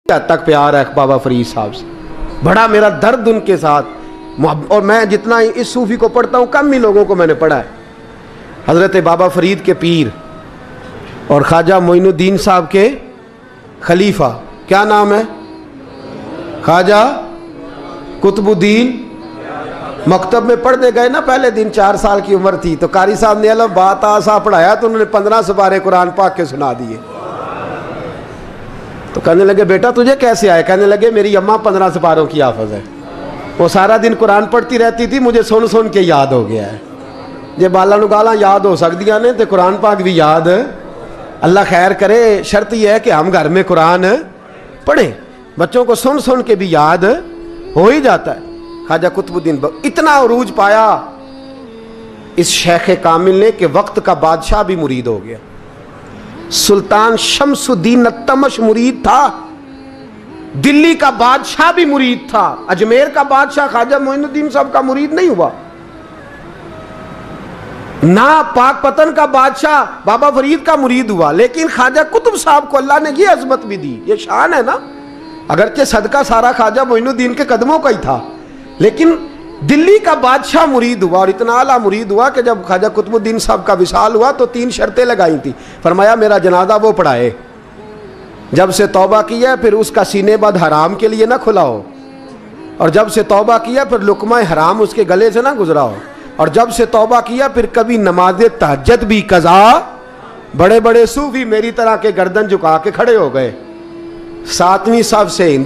تک پیار ہے بابا فرید صاحب سے، بڑا میرا درد ان کے ساتھ، اور میں جتنا اس صوفی کو پڑھتا ہوں کم ہی لوگوں کو میں نے پڑھا ہے۔ حضرت بابا فرید کے پیر اور خواجہ معین الدین صاحب کے خلیفہ، کیا نام ہے؟ خواجہ قطب الدین۔ مکتب میں پڑھنے گئے نا، پہلے دن 4 سال کی عمر تھی تو قاری صاحب نے الف با تا سا پڑھایا تو انہوں نے 15 سپارے قرآن پاک کے سنا دیے۔ تو کہنے لگے بیٹا تجھے کیسے آئے؟ کہنے لگے میری اماں 15 سپاروں کی حافظ ہے، وہ سارا دن قرآن پڑھتی رہتی تھی، مجھے سن سن کے یاد ہو گیا ہے۔ جے بالا نو گالاں یاد ہو سکدیاں نے تے قرآن پاک بھی یاد، اللہ خیر کرے۔ شرط یہ ہے کہ ہم گھر میں قرآن پڑھیں، بچوں کو سن سن کے بھی یاد ہو ہی جاتا ہے۔ خواجہ قطب الدین اتنا عروج پایا اس شیخ کامل نے کہ وقت کا بادشاہ بھی مرید ہو گیا۔ سلطان شمس الدین التمش مرید تھا، دلی کا بادشاہ بھی مرید تھا، اجمیر کا بادشاہ خواجہ معین الدین صاحب کا مرید نہیں ہوا، نہ پاک پتن کا بادشاہ بابا فرید کا مرید ہوا، لیکن خواجہ قطب صاحب کو اللہ نے یہ عظمت بھی دی۔ یہ شان ہے نا، اگرچہ صدقہ سارا خواجہ معین الدین کے قدموں کا ہی تھا، لیکن دلی کا بادشاہ مرید ہوا، اور اتنا اعلیٰ مرید ہوا کہ جب خواجہ قطب الدین صاحب کا وصال ہوا تو 3 شرطیں لگائی تھی۔ فرمایا میرا جنازہ وہ پڑھائے، جب سے توبہ کیا پھر اس کا سینے بد حرام کے لیے نہ کھلا ہو، اور جب سے توبہ کیا پھر لقمہ حرام اس کے گلے سے نہ گزرا ہو، اور جب سے توبہ کیا پھر کبھی نماز تہجد بھی قضا۔ بڑے بڑے صوفی میری طرح کے گردن جھکا کے کھڑے ہو گئے۔ 7ویں صف سے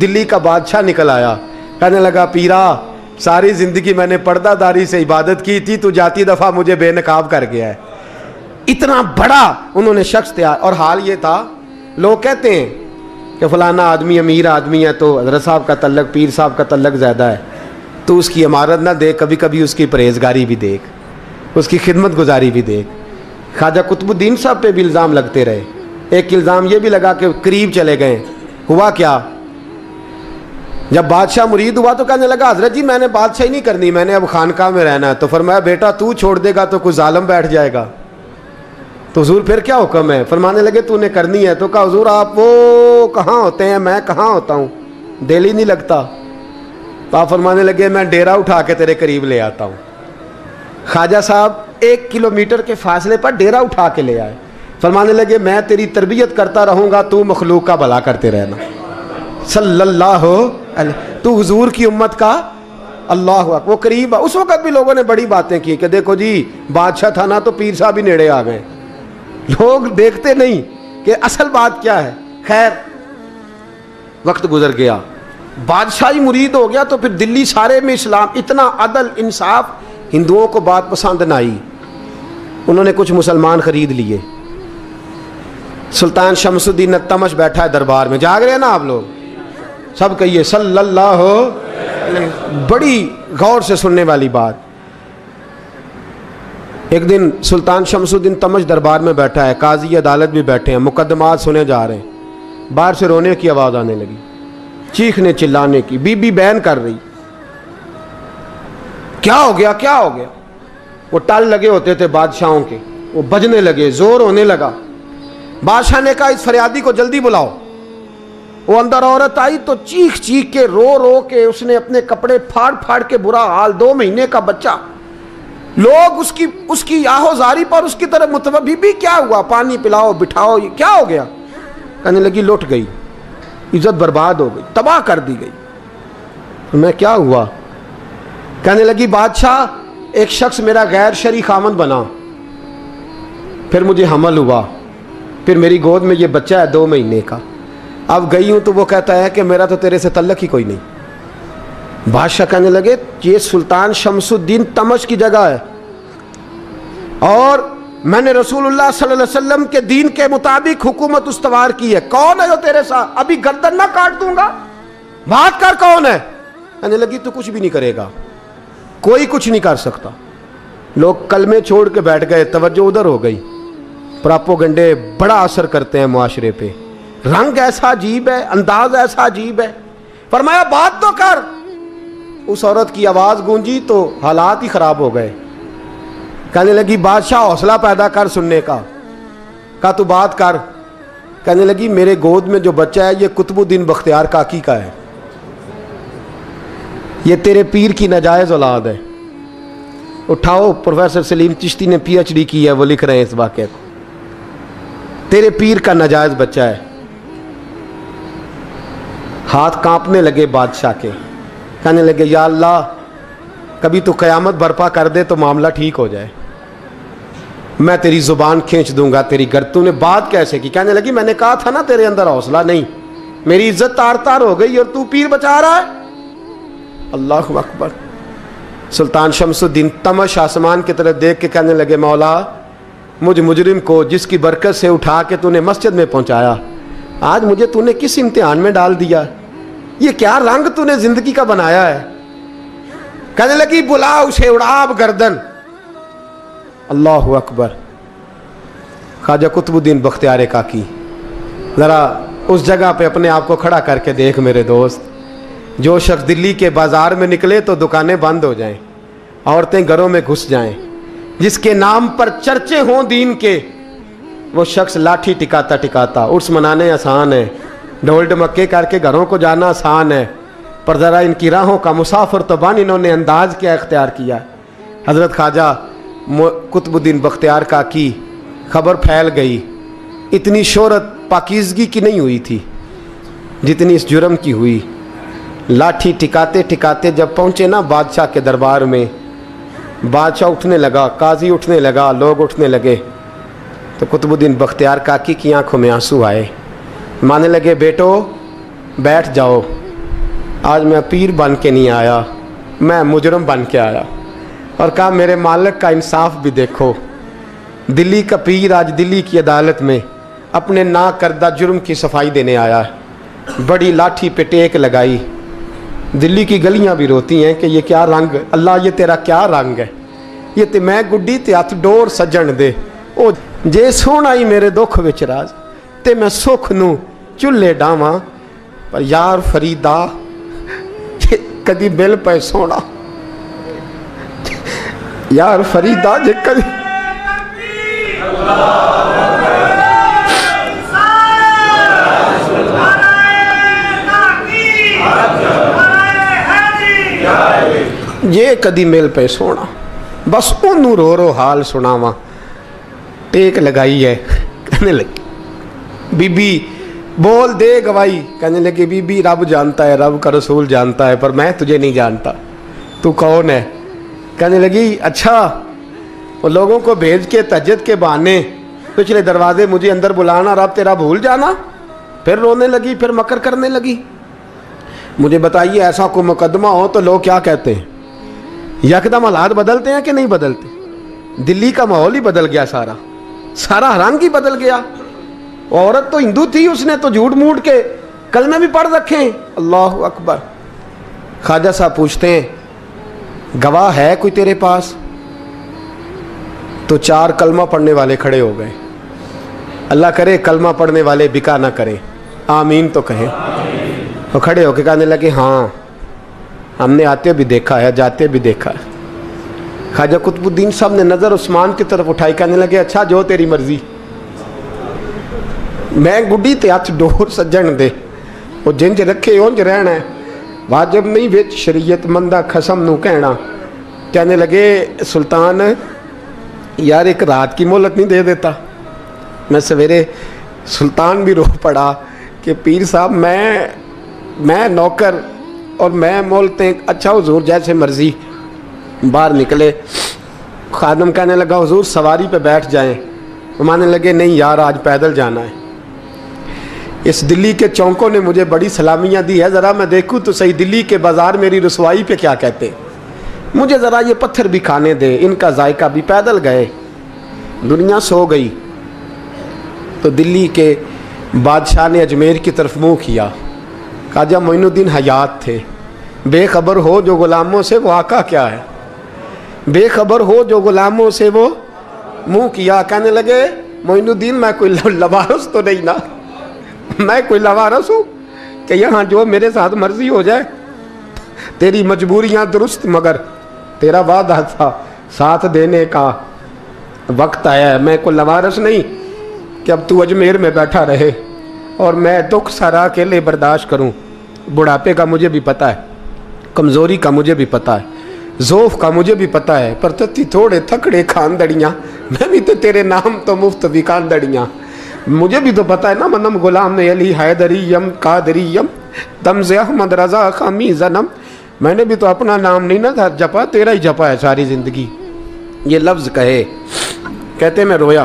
دلی کا بادشاہ نکل آیا، کہنے لگا پیرا ساری زندگی میں نے پردہ داری سے عبادت کی تھی، تو جاتی دفعہ مجھے بے نقاب کر گیا ہے۔ اتنا بڑا انہوں نے شخص تیار، اور حال یہ تھا لوگ کہتے ہیں کہ فلانا آدمی امیر آدمی ہے تو حضرت صاحب کا تعلق پیر صاحب کا تعلق زیادہ ہے، تو اس کی عمارت نہ دیکھ، کبھی کبھی اس کی پرہیزگاری بھی دیکھ، اس کی خدمت گزاری بھی دیکھ۔ خواجہ قطب الدین صاحب پہ بھی الزام لگتے رہے۔ ایک الزام یہ بھی لگا کہ قریب چلے گئے۔ ہوا کیا؟ جب بادشاہ مرید ہوا تو کہنے لگا حضرت جی میں نے بادشاہی نہیں کرنی، میں نے اب خانقاہ میں رہنا ہے۔ تو فرمایا بیٹا تو چھوڑ دے گا تو کوئی ظالم بیٹھ جائے گا، تو حضور پھر کیا حکم ہے؟ فرمانے لگے تو نے کرنی ہے۔ تو کہا حضور آپ وہ کہاں ہوتے ہیں، میں کہاں ہوتا ہوں، دل ہی نہیں لگتا۔ تو آپ فرمانے لگے میں ڈیرا اٹھا کے تیرے قریب لے آتا ہوں۔ خواجہ صاحب 1 کلومیٹر کے فاصلے پر ڈیرا اٹھا کے لے آئے۔ فرمانے لگے میں تیری تربیت کرتا رہوں گا، تو مخلوق کا بھلا کرتے رہنا۔ صلی اللہ علیہ، تو حضور کی امت کا اللہ اکبر۔ وہ قریب، اس وقت بھی لوگوں نے بڑی باتیں کی کہ دیکھو جی بادشاہ تھا نا تو پیر صاحب ہی نیڑے آ گئے۔ لوگ دیکھتے نہیں کہ اصل بات کیا ہے۔ خیر وقت گزر گیا، بادشاہی مرید ہو گیا، تو پھر دلی سارے میں اسلام، اتنا عدل انصاف، ہندوؤں کو بات پسند نہ آئی، انہوں نے کچھ مسلمان خرید لیے۔ سلطان شمس الدین التمش بیٹھا ہے دربار میں، جاگ رہے ہیں نا آپ لوگ؟ سب کہیے صلی اللہ علیہ۔ بڑی غور سے سننے والی بات۔ ایک دن سلطان شمس الدین تمش دربار میں بیٹھا ہے، قاضی عدالت بھی بیٹھے ہیں، مقدمات سنے جا رہے ہیں۔ باہر سے رونے کی آواز آنے لگی، چیخنے چلانے کی، بی بی بیان کر رہی۔ کیا ہو گیا کیا ہو گیا؟ وہ ٹال لگے ہوتے تھے بادشاہوں کے، وہ بجنے لگے، زور ہونے لگا۔ بادشاہ نے کہا اس فریادی کو جلدی بلاؤ۔ وہ اندر عورت آئی تو چیخ چیخ کے رو رو کے اس نے اپنے کپڑے پھاڑ پھاڑ کے، برا حال، 2 مہینے کا بچہ۔ لوگ اس کی آہو زاری پر اس کی طرف متوجہ، بھی کیا ہوا؟ پانی پلاؤ بٹھاؤ، یہ کیا ہو گیا؟ کہنے لگی لٹ گئی، عزت برباد ہو گئی، تباہ کر دی گئی۔ میں کیا ہوا؟ کہنے لگی بادشاہ ایک شخص میرا غیر شرعی خامند بنا، پھر مجھے حمل ہوا، پھر میری گود میں یہ بچہ ہے 2 مہینے کا، اب گئی ہوں تو وہ کہتا ہے کہ میرا تو تیرے سے تعلق ہی کوئی نہیں۔ بادشاہ کہنے لگے یہ سلطان شمس الدین تمش کی جگہ ہے، اور میں نے رسول اللہ صلی اللہ علیہ وسلم کے دین کے مطابق حکومت استوار کی ہے، کون ہے جو تیرے ساتھ؟ ابھی گردن نہ کاٹ دوں گا، بات کر کون ہے؟ کہنے لگی تو کچھ بھی نہیں کرے گا، کوئی کچھ نہیں کر سکتا۔ لوگ کلمے چھوڑ کے بیٹھ گئے، توجہ ادھر ہو گئی۔ پراپوگنڈے بڑا اثر کرتے ہیں معاشرے پہ، رنگ ایسا عجیب ہے، انداز ایسا عجیب ہے۔ فرمایا بات تو کر۔ اس عورت کی آواز گونجی تو حالات ہی خراب ہو گئے۔ کہنے لگی بادشاہ حوصلہ پیدا کر سننے کا۔ کہا تو بات کر۔ کہنے لگی میرے گود میں جو بچہ ہے یہ قطب الدین بختیار کاکی کا ہے، یہ تیرے پیر کی ناجائز اولاد ہے۔ اٹھاؤ، پروفیسر سلیم چشتی نے پی ایچ ڈی کی ہے، وہ لکھ رہے ہیں اس واقعے کو، تیرے پیر کا ناجائز بچہ ہے۔ ہاتھ کانپنے لگے بادشاہ کے، کہنے لگے یا اللہ کبھی تو قیامت برپا کر دے تو معاملہ ٹھیک ہو جائے، میں تیری زبان کھینچ دوں گا تیری تو نے بات کیسے کی؟ کہنے لگی میں نے کہا تھا نا تیرے اندر حوصلہ نہیں، میری عزت تار تار ہو گئی اور تو پیر بچا رہا ہے۔ اللہ اکبر۔ سلطان شمس الدین تمش آسمان کی طرف دیکھ کے کہنے لگے مولا مجھ مجرم کو جس کی برکت سے اٹھا کے تو نے مسجد میں پہنچایا، آج مجھے تو نے کس امتحان میں ڈال دیا؟ یہ کیا رنگ تو نے زندگی کا بنایا ہے؟ کہنے لگی بلا اسے اڑاب گردن۔ اللہ اکبر۔ خواجہ قطب الدین بختیار کاکی، ذرا اس جگہ پہ اپنے آپ کو کھڑا کر کے دیکھ میرے دوست، جو شخص دلی کے بازار میں نکلے تو دکانیں بند ہو جائیں، عورتیں گھروں میں گھس جائیں، جس کے نام پر چرچے ہوں دین کے، وہ شخص لاٹھی ٹکاتا ٹکاتا، عرس منانے آسان ہے، ڈھول ڈمکے کر کے گھروں کو جانا آسان ہے، پر ذرا ان کی راہوں کا مسافر تو بن انہوں نے انداز کیا اختیار کیا۔ حضرت خواجہ قطب الدین بختیار کاکی خبر پھیل گئی، اتنی شہرت پاکیزگی کی نہیں ہوئی تھی جتنی اس جرم کی ہوئی۔ لاٹھی ٹکاتے ٹکاتے جب پہنچے نا بادشاہ کے دربار میں، بادشاہ اٹھنے لگا، قاضی اٹھنے لگا، لوگ اٹھنے لگے، تو قطب الدین بختیار کاکی کی آنکھوں میں آنسو آئے، مانے لگے بیٹو بیٹھ جاؤ، آج میں پیر بن کے نہیں آیا، میں مجرم بن کے آیا، اور کہا میرے مالک کا انصاف بھی دیکھو، دلی کا پیر آج دلی کی عدالت میں اپنے نا کردہ جرم کی صفائی دینے آیا ہے، بڑی لاٹھی پہ ٹیک لگائی، دلی کی گلیاں بھی روتی ہیں کہ یہ کیا رنگ، اللہ یہ تیرا کیا رنگ ہے، یہ تے میں گڈی تے ہاتھ ڈور سجن دے، او جے سونا ہی میرے دکھ وچ راز، تے میں سکھ نو چلے ڈاواں، پر یار فریدا کدی بل پہ سونا، یار فریدا جے کدی یہ کدی مل پہ سونا، بس انہوں رو رو حال سناواں، ٹیک لگائی ہے، کہنے لگی بی بی بول دے گواہی، کہنے لگی بی بی رب جانتا ہے، رب کا رسول جانتا ہے، پر میں تجھے نہیں جانتا، تو کون ہے؟ کہنے لگی اچھا وہ لوگوں کو بھیج کے تہجد کے بہانے پچھلے دروازے مجھے اندر بلانا، رب تیرا بھول جانا؟ پھر رونے لگی، پھر مکر کرنے لگی۔ مجھے بتائیے ایسا کوئی مقدمہ ہو تو لوگ کیا کہتے ہیں؟ یکدم حالات بدلتے ہیں کہ نہیں بدلتے؟ دلی کا ماحول ہی بدل گیا، سارا رنگ ہی بدل گیا۔ عورت تو ہندو تھی، اس نے تو جھوٹ موٹ کے کلمے بھی پڑھ رکھے ہیں۔ اللہ اکبر۔ خواجہ صاحب پوچھتے ہیں گواہ ہے کوئی تیرے پاس؟ تو 4 کلمہ پڑھنے والے کھڑے ہو گئے۔ اللہ کرے کلمہ پڑھنے والے بکا نہ کریں، آمین تو کہیں۔ وہ کھڑے ہو کے کہنے لگے ہاں ہم نے آتے بھی دیکھا ہے، جاتے بھی دیکھا ہے۔ خواجہ قطب الدین صاحب نے نظر عثمان کی طرف اٹھائی، کہنے لگے اچھا جو تیری مرضی، میں گڈی تے ہاتھ ڈور سجن دے، وہ جنج رکھے اونج رہنا ہے، واجب نہیں وچ شریعت مندہ قسم نو کہنا۔ کہنے لگے سلطان یار ایک رات کی مہلت نہیں دے دیتا؟ میں سویرے سلطان بھی رو پڑا کہ پیر صاحب میں نوکر اور میں مولتے، اچھا حضور جیسے مرضی۔ باہر نکلے، خادم کہنے لگا حضور سواری پہ بیٹھ جائیں، وہ مانے لگے نہیں یار آج پیدل جانا ہے، اس دلی کے چونکوں نے مجھے بڑی سلامیاں دی ہے، ذرا میں دیکھوں تو صحیح دلی کے بازار میری رسوائی پہ کیا کہتے، مجھے ذرا یہ پتھر بھی کھانے دے، ان کا ذائقہ بھی۔ پیدل گئے، دنیا سو گئی تو دلی کے بادشاہ نے اجمیر کی طرف منہ کیا۔ خواجہ معین الدین حیات تھے، بے خبر ہو جو غلاموں سے وہ آقا کیا ہے، بے خبر ہو جو غلاموں سے وہ منہ کیا۔ کہنے لگے معین الدین میں کوئی لوارث تو نہیں نا، میں کوئی لوارث ہوں کہ یہاں جو میرے ساتھ مرضی ہو جائے؟ تیری مجبوریاں درست، مگر تیرا وعدہ تھا ساتھ دینے کا، وقت آیا ہے، میں کوئی لوارث نہیں کہ اب تو اجمیر میں بیٹھا رہے۔ اور میں دکھ سارا اکیلے برداشت کروں؟ بڑھاپے کا مجھے بھی پتہ ہے، کمزوری کا مجھے بھی پتہ ہے، ذوف کا مجھے بھی پتہ ہے، پر تتی تھوڑے تھکڑے خاندڑیاں، میں بھی تو تیرے نام تو مفت بھی خاندڑیاں، مجھے بھی تو پتہ ہے نا، منم غلام علی حیدریم قادریم دمز احمد رضا خامی زنم، میں نے بھی تو اپنا نام نہیں نا جپا، تیرا ہی جپا ہے ساری زندگی۔ یہ لفظ کہے، کہتے میں رویا،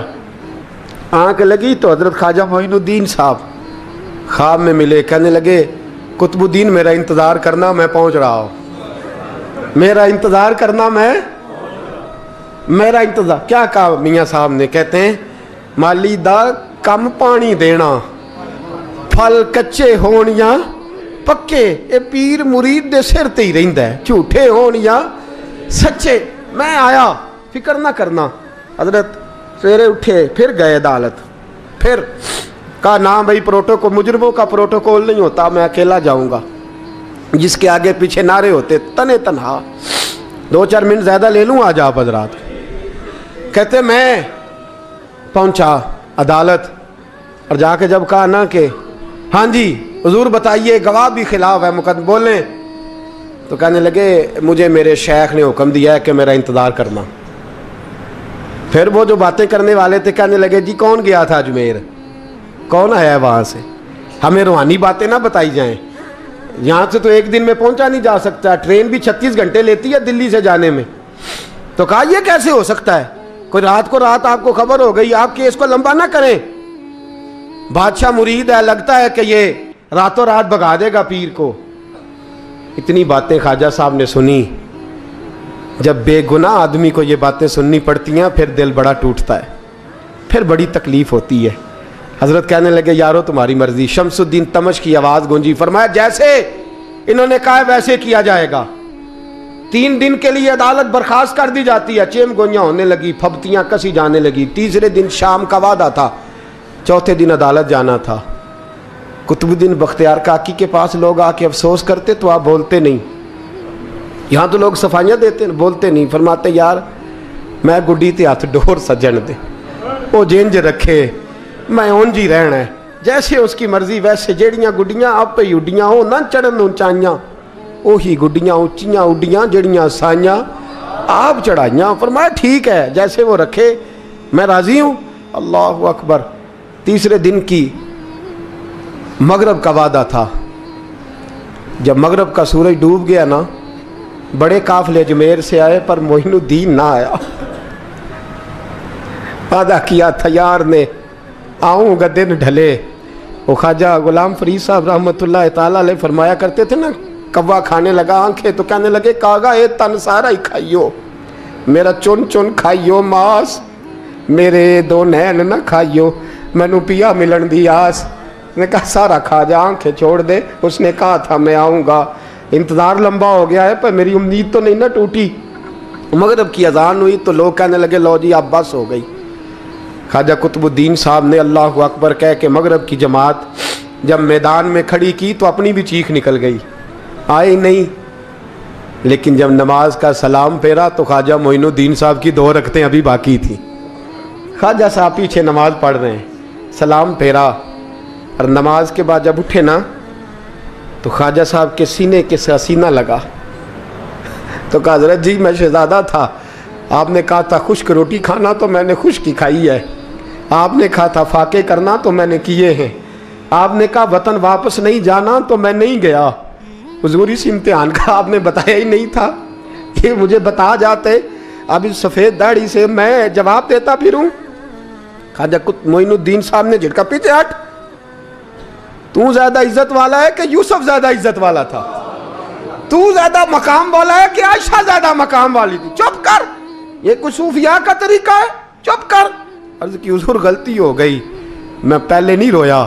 آنکھ لگی تو حضرت خواجہ معین الدین صاحب خواب میں ملے، کہنے لگے قطب الدین میرا انتظار کرنا، میں پہنچ رہا ہوں، میرا انتظار کرنا، میرا انتظار۔ کیا کہا میاں صاحب نے؟ کہتے ہیں مالی دا کم پانی دینا، پھل کچے ہون یا پکے، اے پیر مرید دے سر تے ہی رہندا ہے، جھوٹے ہون یا سچے۔ میں آیا، فکر نہ کرنا۔ حضرت سویرے اٹھے، پھر گئے عدالت، پھر کہا نہ بھائی پروٹوکول، مجرموں کا پروٹوکول نہیں ہوتا، میں اکیلا جاؤں گا، جس کے آگے پیچھے نعرے ہوتے تنے تنہا، 2-4 منٹ زیادہ لے لوں آج آپ حضرات۔ کہتے میں پہنچا عدالت، اور جا کے جب کہا نا کہ ہاں جی حضور بتائیے، گواہ بھی خلاف ہے، مقدم بولیں، تو کہنے لگے مجھے میرے شیخ نے حکم دیا ہے کہ میرا انتظار کرنا۔ پھر وہ جو باتیں کرنے والے تھے کہنے لگے جی کون گیا تھا اجمیر، کون آیا ہے وہاں سے، ہمیں روحانی باتیں نہ بتائی جائیں، یہاں سے تو ایک دن میں پہنچا نہیں جا سکتا، ٹرین بھی 36 گھنٹے لیتی ہے دلی سے جانے میں۔ تو کہا یہ کیسے ہو سکتا ہے، کوئی رات کو رات آپ کو خبر ہو گئی، آپ کیس کو لمبا نہ کریں، بادشاہ مرید ہے، لگتا ہے کہ یہ راتوں رات بھگا دے گا پیر کو۔ اتنی باتیں خواجہ صاحب نے سنی۔ جب بے گناہ آدمی کو یہ باتیں سننی پڑتی ہیں پھر دل بڑا ٹوٹتا ہے، پھر بڑی تکلیف ہوتی ہے۔ حضرت کہنے لگے یارو تمہاری مرضی۔ شمس الدین تمش کی آواز گونجی، فرمایا جیسے انہوں نے کہا ویسے کیا جائے گا۔ 3 دن کے لیے عدالت برخاست کر دی جاتی ہے۔ چیم گوئیاں ہونے لگی، پھبتیاں کسی جانے لگی۔ تیسرے دن شام کا وعدہ تھا، چوتھے دن عدالت جانا تھا۔ قطب الدین بختیار کاکی کے پاس لوگ آ کے افسوس کرتے تو آپ بولتے نہیں، یہاں تو لوگ صفائیاں دیتے بولتے نہیں، فرماتے یار میں گڈی تے ہاتھ ڈور سجن دے، وہ جنج رکھے، میں اونج ہی رہنا ہے، جیسے اس کی مرضی ویسے، جیڑیاں گڈیاں آپ ہی اڈیاں ہو نہ چڑھن اونچائیاں، وہی گڈیاں اونچیاں اڈیاں جیڑیاں سائیاں آپ چڑھائیاں۔ فرمایا ٹھیک ہے جیسے وہ رکھے، میں راضی ہوں۔ اللہ اکبر۔ تیسرے دن کی مغرب کا وعدہ تھا، جب مغرب کا سورج ڈوب گیا نا، بڑے قافلے اجمیر سے آئے پر معین الدین نہ آیا۔ وعدہ کیا تھا یار نے، آؤں گا دن ڈھلے۔ وہ خواجہ غلام فرید صاحب رحمۃ اللہ تعالیٰ علیہ فرمایا کرتے تھے نا، کوا کھانے لگا آنکھیں تو کہنے لگے کاغا اے تن سارا ہی کھائیو، میرا چن چن کھائیو ماس، میرے 2 نین نہ کھائیو، مینو پیا ملن دی آس۔ نے کہا سارا کھا جا، آنکھیں چھوڑ دے۔ اس نے کہا تھا میں آؤں گا، انتظار لمبا ہو گیا ہے پر میری امید تو نہیں نہ ٹوٹی۔ مغرب کی اذان ہوئی تو لوگ کہنے لگے لو جی اب بس ہو گئی۔ خواجہ قطب الدین صاحب نے اللہ اکبر کہہ کے مغرب کی جماعت جب میدان میں کھڑی کی تو اپنی بھی چیخ نکل گئی، آئے نہیں۔ لیکن جب نماز کا سلام پھیرا تو خواجہ معین الدین صاحب کی 2 رکعتیں ابھی باقی تھیں۔ خواجہ صاحب پیچھے نماز پڑھ رہے ہیں، سلام پھیرا، اور نماز کے بعد جب اٹھے نا تو خواجہ صاحب کے سینے کے سینہ لگا تو کہا حضرت جی میں شہزادہ تھا، آپ نے کہا تھا خشک روٹی کھانا تو میں نے خشک ہی کھائی ہے، آپ نے کہا تھا فاقے کرنا تو میں نے کیے ہیں، آپ نے کہا وطن واپس نہیں جانا تو میں نہیں گیا۔ حضور اس امتحان کا آپ نے بتایا ہی نہیں تھا، یہ مجھے بتا جاتے اب اس سفید داڑھی سے میں جواب دیتا پھروں۔ خواجہ معین الدین صاحب نے جھٹکا، پیچھے ہٹ، تو زیادہ عزت والا ہے کہ یوسف زیادہ عزت والا تھا؟ تو زیادہ مقام والا ہے کہ عائشہ زیادہ مقام والی تھی؟ چپ کر، یہ کوئی صوفیاء کا طریقہ ہے؟ چپ کر۔ عرض کی حضور غلطی ہو گئی، میں پہلے نہیں رویا،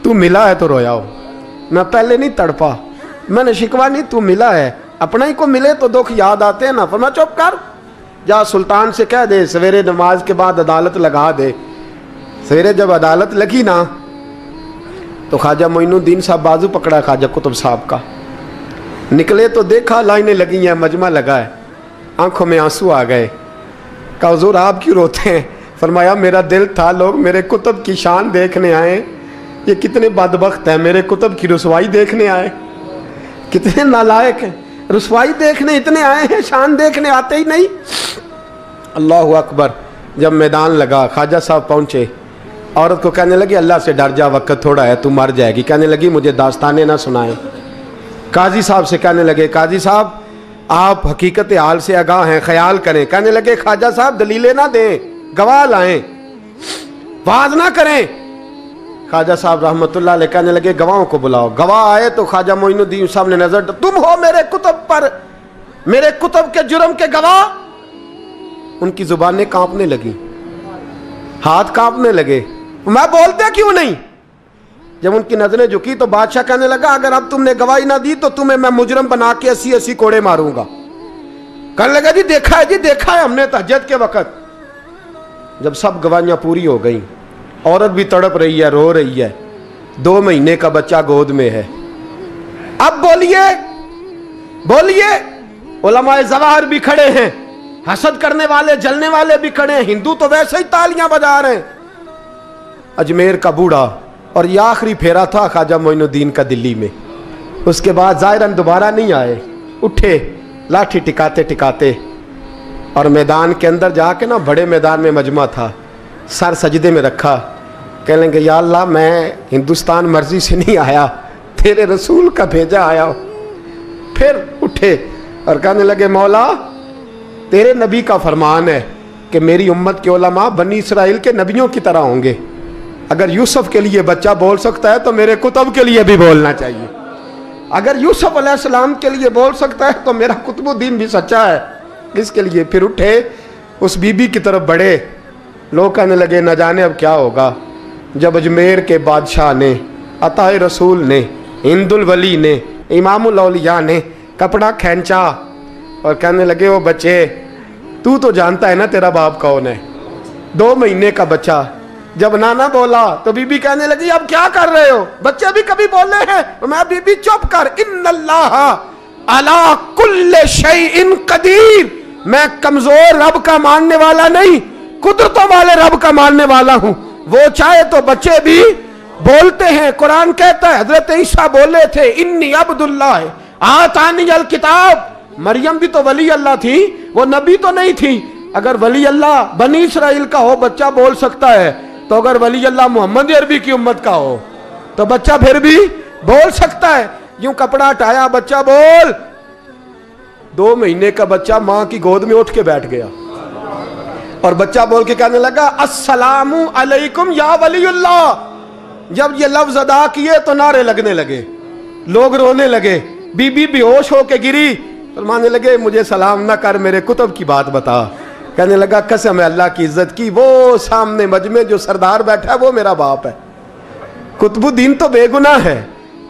تو ملا ہے تو رویا ہو، میں پہلے نہیں تڑپا، میں نے شکوا نہیں، تو ملا ہے، اپنا ہی کو ملے تو دکھ یاد آتے ہیں نا۔ فرمایا چپ کر، جا سلطان سے کہہ دے سویرے نماز کے بعد عدالت لگا دے۔ سویرے جب عدالت لگی نا تو خواجہ معین الدین صاحب بازو پکڑا خواجہ قطب صاحب کا، نکلے تو دیکھا لائنیں لگی ہیں، مجمع لگا ہے، آنکھوں میں آنسو آ گئے۔ کہا حضور آپ کیوں روتے ہیں؟ فرمایا میرا دل تھا لوگ میرے قطب کی شان دیکھنے آئیں، یہ کتنے بدبخت ہیں، میرے کتب کی رسوائی دیکھنے آئے، کتنے نالائق ہیں، رسوائی دیکھنے اتنے آئے ہیں، شان دیکھنے آتے ہی نہیں۔ اللہ اکبر۔ جب میدان لگا خواجہ صاحب پہنچے، عورت کو کہنے لگی اللہ سے ڈر جا، وقت تھوڑا ہے، تو مر جائے گی۔ کہنے لگی مجھے داستانیں نہ سنائیں۔ قاضی صاحب سے کہنے لگے قاضی صاحب آپ حقیقت حال سے آگاہ ہیں، خیال کریں۔ کہنے لگے خواجہ صاحب دلیلیں نہ دیں، گواہ لائیں، واز نہ کریں۔ خواجہ صاحب رحمت اللہ علیہ کہنے لگے گواہوں کو بلاؤ۔ گواہ آئے تو خواجہ معین الدین صاحب نے نظر، تم ہو میرے کتب پر، میرے کتب کے جرم کے گواہ؟ ان کی زبانیں کانپنے لگی، ہاتھ کانپنے لگے، میں بولتے کیوں نہیں؟ جب ان کی نظریں جھکی تو بادشاہ کہنے لگا اگر اب تم نے گواہی نہ دی تو تمہیں میں مجرم بنا کے 80 کوڑے ماروں گا۔ کہنے لگا جی دیکھا ہے ہم نے تہجد کے وقت۔ جب سب گواہیاں پوری ہو گئیں، عورت بھی تڑپ رہی ہے، رو رہی ہے، 2 مہینے کا بچہ گود میں ہے۔ اب بولیے، علماء ظواہر بھی کھڑے ہیں، حسد کرنے والے جلنے والے بھی کھڑے ہیں، ہندو تو ویسے ہی تالیاں بجا رہے ہیں۔ اجمیر کا بوڑھا، اور یہ آخری پھیرا تھا خواجہ معین الدین کا دلی میں، اس کے بعد ظاہراً دوبارہ نہیں آئے، اٹھے لاٹھی ٹکاتے ٹکاتے اور میدان کے اندر جا کے نا، بڑے میدان میں مجمع تھا، سر سجدے میں رکھا، کہنے لگے یا اللہ میں ہندوستان مرضی سے نہیں آیا، تیرے رسول کا بھیجا آیا ہوں۔ پھر اٹھے اور کہنے لگے مولا تیرے نبی کا فرمان ہے کہ میری امت کے علماء بنی اسرائیل کے نبیوں کی طرح ہوں گے، اگر یوسف کے لیے بچہ بول سکتا ہے تو میرے کتب کے لیے بھی بولنا چاہیے، اگر یوسف علیہ السلام کے لیے بول سکتا ہے تو میرا قطب الدین بھی سچا ہے، اس کے لیے۔ پھر اٹھے اس بی بی کی طرف بڑھے، لوگ کہنے لگے نہ جانے اب کیا ہوگا۔ جب اجمیر کے بادشاہ نے، عطا رسول نے، ہند الولی نے، امام الاولیاء نے کپڑا کھینچا اور کہنے لگے او بچے تو جانتا ہے نا تیرا باپ کون ہے، 2 مہینے کا بچہ۔ جب نانا بولا تو بی بی کہنے لگی اب کیا کر رہے ہو، بچے بھی کبھی بولے ہیں؟ میں بی بی چپ کر، ان اللہ علی کل شیء قدیر، میں کمزور رب کا ماننے والا نہیں، قدرتوں والے رب کا ماننے والا ہوں، وہ چاہے تو بچے بھی بولتے ہیں۔ قرآن کہتا ہے حضرت عیسیٰ بولے تھے انی عبد اللہ آتانی الکتاب، مریم بھی تو ولی اللہ تھی، وہ نبی تو نہیں تھی۔ اگر ولی اللہ بنی اسرائیل کا ہو بچہ بول سکتا ہے، تو اگر ولی اللہ محمد عربی کی امت کا ہو تو بچہ پھر بھی بول سکتا ہے۔ یوں کپڑا ہٹایا، بچہ بول، 2 مہینے کا بچہ ماں کی گود میں اٹھ کے بیٹھ گیا اور بچہ بول کے کہنے لگا السلام علیکم یا ولی اللہ۔ جب یہ لفظ ادا کیے تو نعرے لگنے لگے، لوگ رونے لگے، بی بی بے ہوش ہو کے گری، فرمانے لگے مجھے سلام نہ کر، میرے کتب کی بات بتا۔ کہنے لگا قسم ہے اللہ کی عزت کی، وہ سامنے مجمع جو سردار بیٹھا ہے وہ میرا باپ ہے، قطب الدین تو بے گناہ ہے،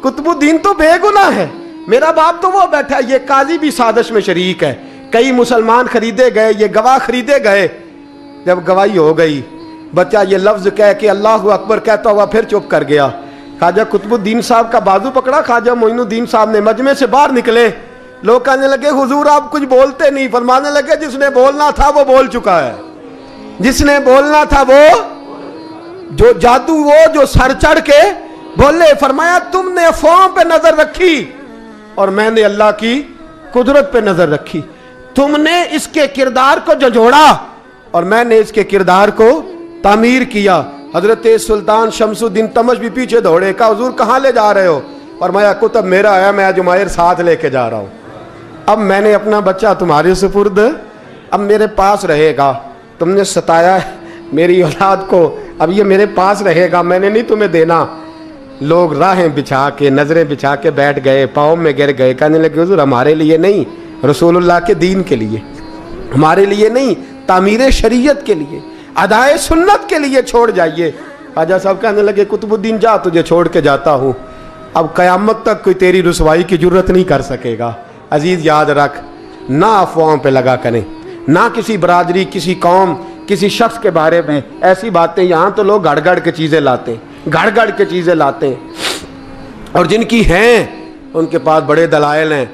قطب الدین تو بے گناہ ہے، میرا باپ تو وہ بیٹھا ہے۔ یہ قاضی بھی سازش میں شریک ہے، کئی مسلمان خریدے گئے، یہ گواہ خریدے گئے۔ جب گواہی ہو گئی، بچہ یہ لفظ کہہ کے اللہ اکبر کہتا ہوا پھر چپ کر گیا۔ خواجہ قطب الدین صاحب کا بازو پکڑا، خواجہ معین الدین صاحب نے مجمع سے باہر نکلے، لوگ کہنے لگے حضور آپ کچھ بولتے نہیں، فرمانے لگے جس نے بولنا تھا وہ بول چکا ہے، جس نے بولنا تھا وہ جو جادو وہ جو سر چڑھ کے بولے۔ فرمایا تم نے افواہوں پہ نظر رکھی اور میں نے اللہ کی قدرت پہ نظر رکھی، تم نے اس کے کردار کو جھنجھوڑا اور میں نے اس کے کردار کو تعمیر کیا۔ حضرت سلطان شمس الدین تمش بھی پیچھے دوڑے، کہا حضور کہاں لے جا رہے ہو؟ فرمایا کتب میرا ہے، میں جمائر ساتھ لے کے جا رہا ہوں، اب میں نے اپنا بچہ تمہارے سپرد، اب میرے پاس رہے گا، تم نے ستایا ہے میری اولاد کو، اب یہ میرے پاس رہے گا، میں نے نہیں تمہیں دینا۔ لوگ راہیں بچھا کے نظریں بچھا کے بیٹھ گئے، پاؤں میں گر گئے، کہنے لگے حضور ہمارے لیے نہیں، رسول اللہ کے دین کے لیے، ہمارے لیے نہیں، تعمیر شریعت کے لیے، ادائے سنت کے لیے چھوڑ جائیے۔ خواجہ صاحب کہنے لگے قطب الدین جا، تجھے چھوڑ کے جاتا ہوں، اب قیامت تک کوئی تیری رسوائی کی جرت نہیں کر سکے گا۔ عزیز یاد رکھ، نہ افواہوں پہ لگا کریں، نہ کسی برادری، کسی قوم، کسی شخص کے بارے میں ایسی باتیں، یہاں تو لوگ گڑ گڑ کے چیزیں لاتے ہیں، گڑ گڑ کے چیزیں لاتے ہیں، اور جن کی ہیں ان کے پاس بڑے دلائل ہیں،